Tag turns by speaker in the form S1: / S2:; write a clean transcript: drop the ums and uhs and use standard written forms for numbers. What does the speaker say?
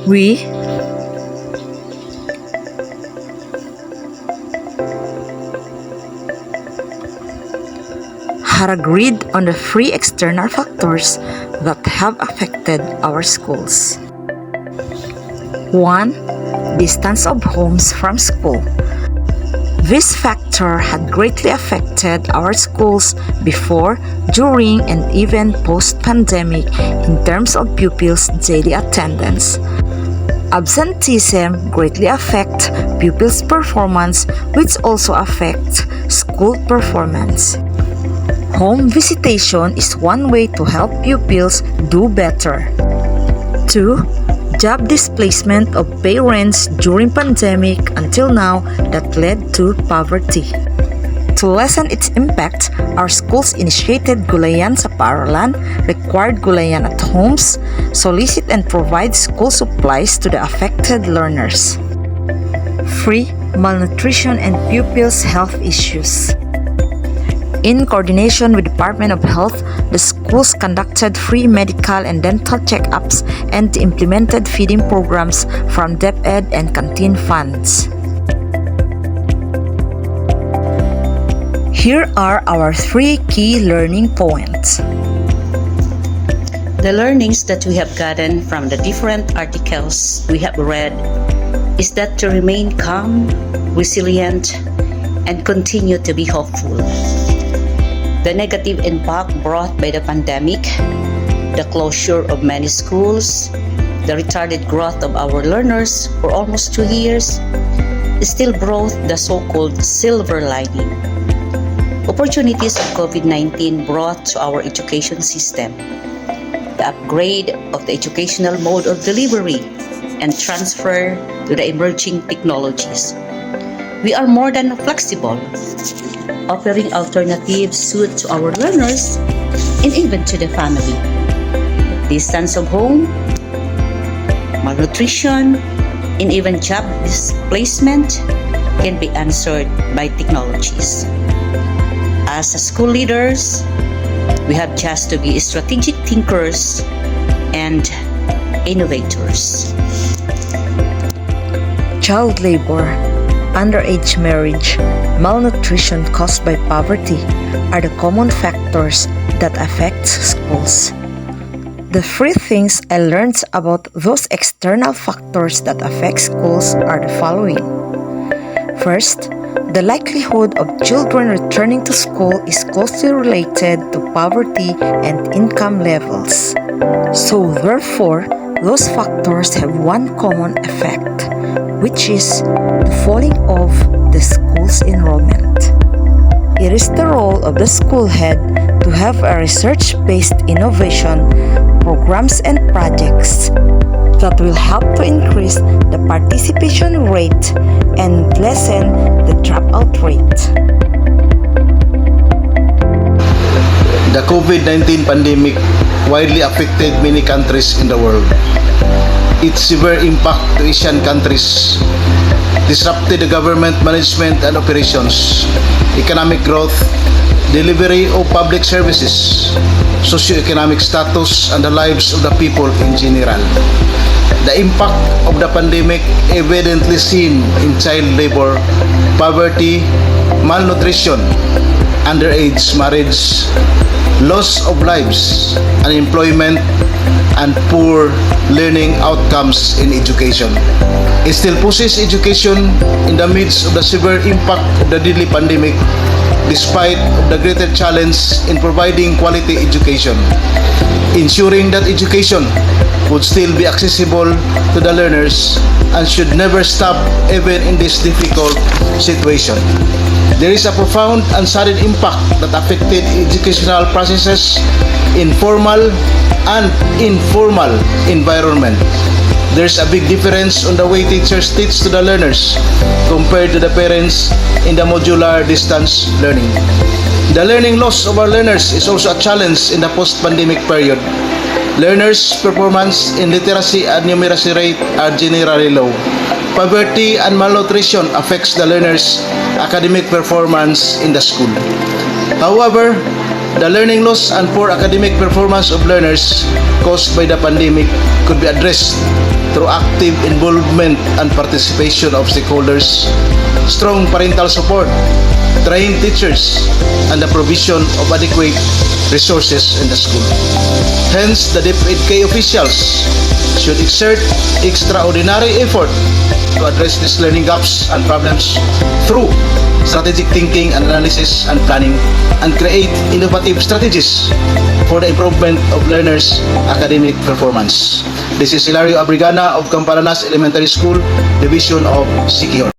S1: We had agreed on the three external factors that have affected our schools. 1. Distance of homes from school. This factor had greatly affected our schools before, during, and even post-pandemic in terms of pupils' daily attendance. Absenteeism greatly affects pupils' performance, which also affects school performance. Home visitation is one way to help pupils do better. 2. Job displacement of parents during pandemic until now that led to poverty. To lessen its impact, our schools initiated Gulayan sa Paaralan, required Gulayan at homes, solicit and provide school supplies to the affected learners. 3. Malnutrition and pupils' health issues. In coordination with Department of Health, the schools conducted free medical and dental checkups and implemented feeding programs from DepEd and canteen funds. Here are our 3 key learning points.
S2: The learnings that we have gotten from the different articles we have read is that to remain calm, resilient, and continue to be hopeful. The negative impact brought by the pandemic, the closure of many schools, the retarded growth of our learners for almost 2 years, still brought the so-called silver lining. Opportunities of COVID-19 brought to our education system, the upgrade of the educational mode of delivery and transfer to the emerging technologies. We are more than flexible, offering alternatives suited to our learners and even to the family. Distance of home, malnutrition, and even job displacement can be answered by technologies. As school leaders, we have just to be strategic thinkers and innovators.
S1: Child labor, underage marriage, malnutrition caused by poverty are the common factors that affect schools. The 3 things I learned about those external factors that affect schools are the following. First, the likelihood of children returning to school is closely related to poverty and income levels. So therefore, those factors have one common effect, which is the falling of the school's enrollment. It is the role of the school head to have a research-based innovation, programs and projects that will help to increase the participation rate and lessen the dropout rate.
S3: The COVID-19 pandemic widely affected many countries in the world. Its severe impact to Asian countries disrupted the government management and operations, economic growth, delivery of public services, socioeconomic status, and the lives of the people in general. The impact of the pandemic evidently seen in child labor, poverty, malnutrition, underage marriage, loss of lives, unemployment, and poor learning outcomes in education. It still pushes education in the midst of the severe impact of the deadly pandemic, despite the greater challenge in providing quality education, ensuring that education would still be accessible to the learners and should never stop even in this difficult situation. There is a profound and sudden impact that affected educational processes in formal and informal environment. There's a big difference on the way teachers teach to the learners compared to the parents in the modular distance learning. The learning loss of our learners is also a challenge in the post-pandemic period. Learners' performance in literacy and numeracy rate are generally low. Poverty and malnutrition affects the learners' academic performance in the school. However, the learning loss and poor academic performance of learners caused by the pandemic could be addressed through active involvement and participation of stakeholders, strong parental support, trained teachers, and the provision of adequate resources in the school. Hence, the DepEdK officials should exert extraordinary effort to address these learning gaps and problems through strategic thinking and analysis and planning, and create innovative strategies for the improvement of learners' academic performance. This is Hilario Abrigana of Campananas Elementary School, Division of Siquijor.